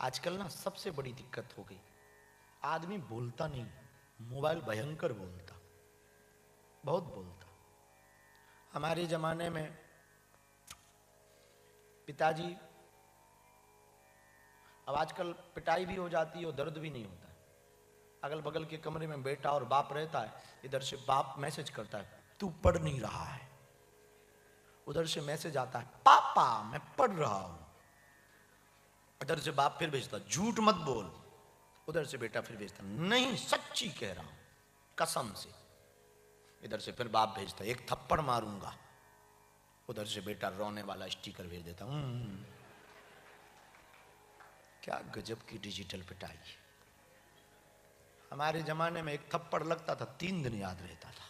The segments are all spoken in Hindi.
आजकल ना सबसे बड़ी दिक्कत हो गई, आदमी बोलता नहीं, मोबाइल भयंकर बोलता, बहुत बोलता। हमारे जमाने में पिताजी, अब आजकल पिटाई भी हो जाती है और दर्द भी नहीं होता है। अगल बगल के कमरे में बेटा और बाप रहता है, इधर से बाप मैसेज करता है तू पढ़ नहीं रहा है, उधर से मैसेज आता है पापा मैं पढ़ रहा हूं, इधर से बाप फिर भेजता झूठ मत बोल, उधर से बेटा फिर भेजता नहीं सच्ची कह रहा हूं कसम से, इधर से फिर बाप भेजता एक थप्पड़ मारूंगा, उधर से बेटा रोने वाला स्टिकर भेज देता। क्या गजब की डिजिटल पिटाई। हमारे जमाने में एक थप्पड़ लगता था 3 दिन याद रहता था,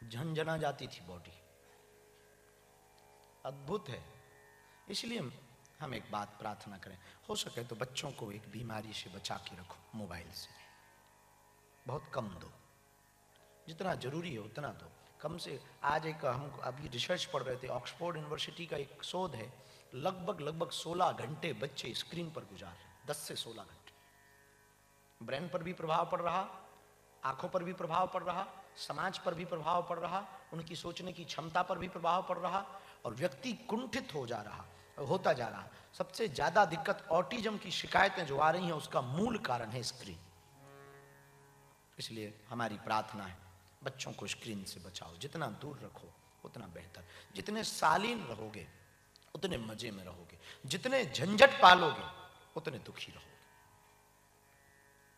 झंझना जाती थी बॉडी। अद्भुत है। इसलिए हम एक बात प्रार्थना करें, हो सके तो बच्चों को एक बीमारी से बचा के रखो, मोबाइल से बहुत कम दो, जितना जरूरी है उतना दो। कम से आज एक हम अभी रिसर्च पढ़ रहे थे, ऑक्सफोर्ड यूनिवर्सिटी का एक शोध है, लगभग 16 घंटे बच्चे स्क्रीन पर गुजार रहे हैं, 10 से 16 घंटे। ब्रेन पर भी प्रभाव पड़ रहा, आंखों पर भी प्रभाव पड़ रहा, समाज पर भी प्रभाव पड़ रहा, उनकी सोचने की क्षमता पर भी प्रभाव पड़ रहा, और व्यक्ति कुंठित होता जा रहा। सबसे ज्यादा दिक्कत ऑटिज्म की शिकायतें जो आ रही हैं उसका मूल कारण है स्क्रीन। इसलिए हमारी प्रार्थना है बच्चों को स्क्रीन से बचाओ, जितना दूर रखो उतना बेहतर। जितने शालीन रहोगे उतने मजे में रहोगे, जितने झंझट पालोगे उतने दुखी रहोगे।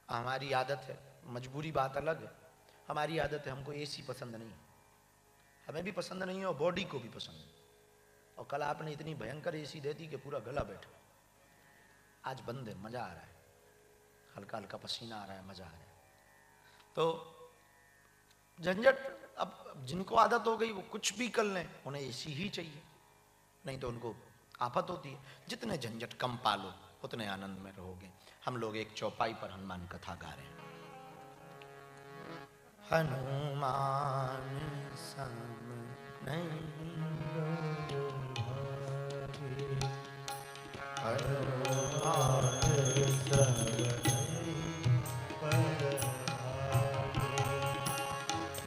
हमारी आदत है, मजबूरी बात अलग है, हमारी आदत है हमको एसी पसंद नहीं, हमें भी पसंद नहीं है और बॉडी को भी पसंद नहीं। और कल आपने इतनी भयंकर एसी दे दी कि पूरा गला बैठा, आज बंद है, मजा आ रहा है, हल्का हल्का पसीना आ रहा है, मजा आ रहा है। तो झंझट, अब जिनको आदत हो गई वो कुछ भी कर लें, उन्हें एसी ही चाहिए, नहीं तो उनको आफत होती है। जितने झंझट कम पालो उतने आनंद में रहोगे। हम लोग एक चौपाई पर हनुमान कथा गा रहे हैं। हनुमान सम नहीं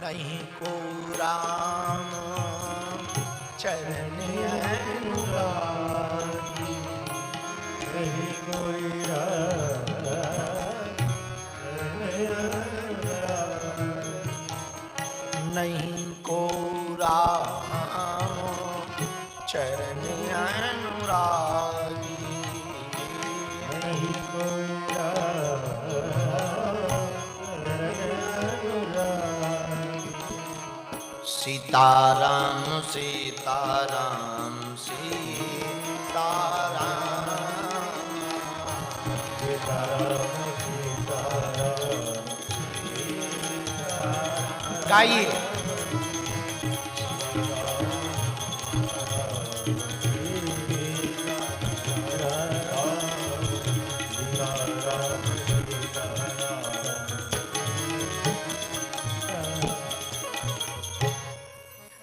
नहीं को राम चरण अनुरागी, नहीं कोई नहीं को राम चरण अनुरागी, नहीं कोई सीताराम सीताराम सीताराम गाइए।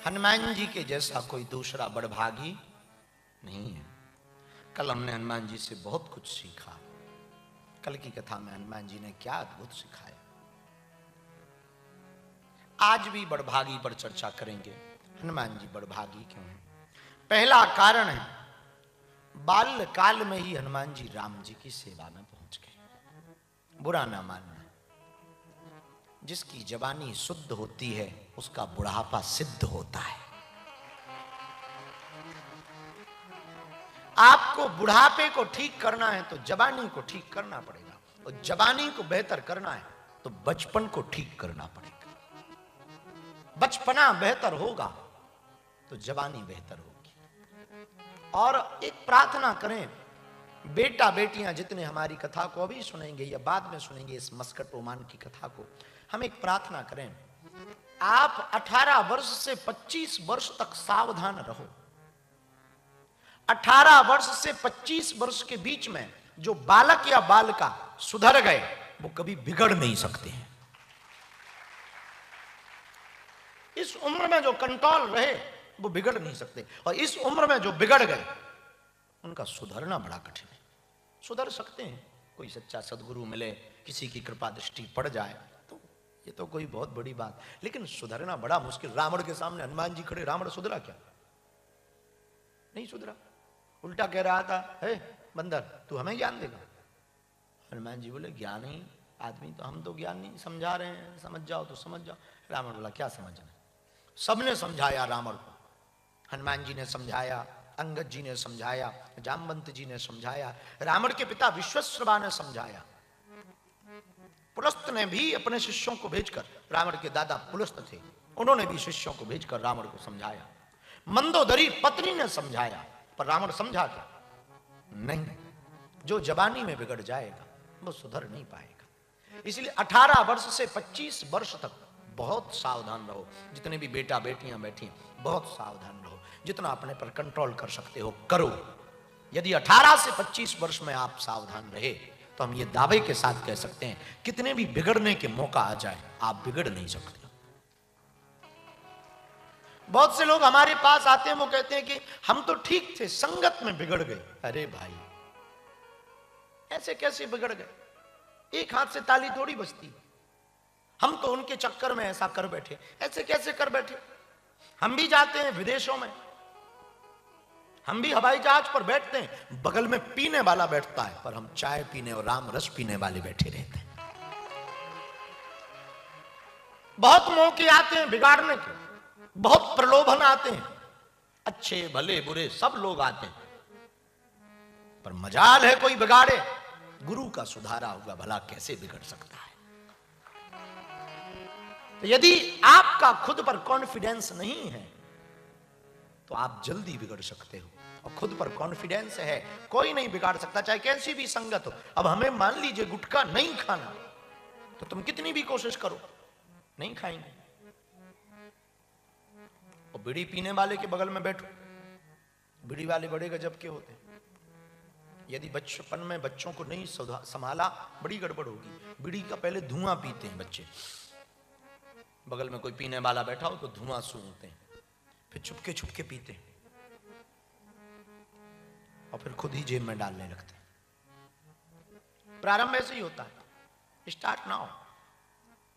हनुमान जी के जैसा कोई दूसरा बड़भागी नहीं है। कल हमने हनुमान जी से बहुत कुछ सीखा। कल की कथा में हनुमान जी ने क्या अद्भुत सिखाया। आज भी बड़भागी पर चर्चा करेंगे। हनुमान जी बड़भागी क्यों हैं? पहला कारण है, बाल्य काल में ही हनुमान जी राम जी की सेवा में पहुंच गए। बुरा ना मानना, जिसकी जवानी शुद्ध होती है उसका बुढ़ापा सिद्ध होता है। आपको बुढ़ापे को ठीक करना है तो जवानी को ठीक करना पड़ेगा, और जवानी को बेहतर करना है तो बचपन को ठीक करना पड़ेगा। बचपना बेहतर होगा तो जवानी बेहतर होगी। और एक प्रार्थना करें, बेटा बेटियां जितने हमारी कथा को अभी सुनेंगे या बाद में सुनेंगे, इस मस्कट ओमान की कथा को, हम एक प्रार्थना करें, आप 18 वर्ष से 25 वर्ष तक सावधान रहो। 18 वर्ष से 25 वर्ष के बीच में जो बालक या बालिका सुधर गए वो कभी बिगड़ नहीं सकते हैं। इस उम्र में जो कंट्रोल रहे वो बिगड़ नहीं सकते, और इस उम्र में जो बिगड़ गए उनका सुधरना बड़ा कठिन है। सुधर सकते हैं। कोई सच्चा सदगुरु मिले, किसी की कृपा दृष्टि पड़ जाए तो ये तो कोई बहुत बड़ी बात, लेकिन सुधरना बड़ा मुश्किल। रावण के सामने हनुमान जी खड़े, रावण सुधरा क्या? नहीं सुधरा। उल्टा कह रहा था, हे बंदर तू हमें ज्ञान देगा। हनुमान जी बोले ज्ञानी आदमी तो हम तो ज्ञान नहीं समझा रहे हैं, समझ जाओ तो समझ जाओ। रावण बोला क्या समझना? सबने समझाया रावण को, हनुमान जी ने समझाया, अंगद जी ने समझाया, जामवंत जी ने समझाया, रावण के पिता विश्वश्रवा ने समझाया, पुलस्त ने भी अपने शिष्यों को भेजकर, रावण के दादा पुलस्त थे, उन्होंने भी शिष्यों को भेजकर रावण को समझाया, मंदोदरी पत्नी ने समझाया, पर रावण समझा क्या? नहीं। जो जवानी में बिगड़ जाएगा वो सुधर नहीं पाएगा। इसलिए 18 वर्ष से 25 वर्ष तक बहुत सावधान रहो। जितने भी बेटा बेटियां बैठी हैं बहुत सावधान रहो, जितना अपने पर कंट्रोल कर सकते हो करो। यदि 18 से 25 वर्ष में आप सावधान रहे तो हम ये दावे के साथ कह सकते हैं कितने भी बिगड़ने के मौका आ जाए आप बिगड़ नहीं सकते। बहुत से लोग हमारे पास आते हैं, वो कहते हैं कि हम तो ठीक थे, संगत में बिगड़ गए। अरे भाई ऐसे कैसे बिगड़ गए? एक हाथ से ताली थोड़ी बजती। हम तो उनके चक्कर में ऐसा कर बैठे। ऐसे कैसे कर बैठे? हम भी जाते हैं विदेशों में, हम भी हवाई जहाज पर बैठते हैं, बगल में पीने वाला बैठता है, पर हम चाय पीने और राम रस पीने वाले बैठे रहते हैं। बहुत मौके आते हैं बिगाड़ने के, बहुत प्रलोभन आते हैं, अच्छे भले बुरे सब लोग आते हैं, पर मजाल है कोई बिगाड़े। गुरु का सुधारा हुआ भला कैसे बिगड़ सकता है? तो यदि आपका खुद पर कॉन्फिडेंस नहीं है तो आप जल्दी बिगड़ सकते हो, और खुद पर कॉन्फिडेंस है कोई नहीं बिगाड़ सकता, चाहे कैसी भी संगत हो। अब हमें मान लीजिए गुटखा नहीं खाना, तो तुम कितनी भी कोशिश करो नहीं खाएंगे। और बीड़ी पीने वाले के बगल में बैठो, बीड़ी वाले बड़े गजब के होते हैं। यदि बचपन में बच्चों को नहीं संभाला बड़ी गड़बड़ होगी। बीड़ी का पहले धुआं पीते हैं बच्चे, बगल में कोई पीने वाला बैठा हो तो धुआं सूंघते हैं, फिर चुपके चुपके पीते हैं और फिर खुद ही जेब में डालने लगते हैं। प्रारंभ ऐसे ही होता है, स्टार्ट नाउ।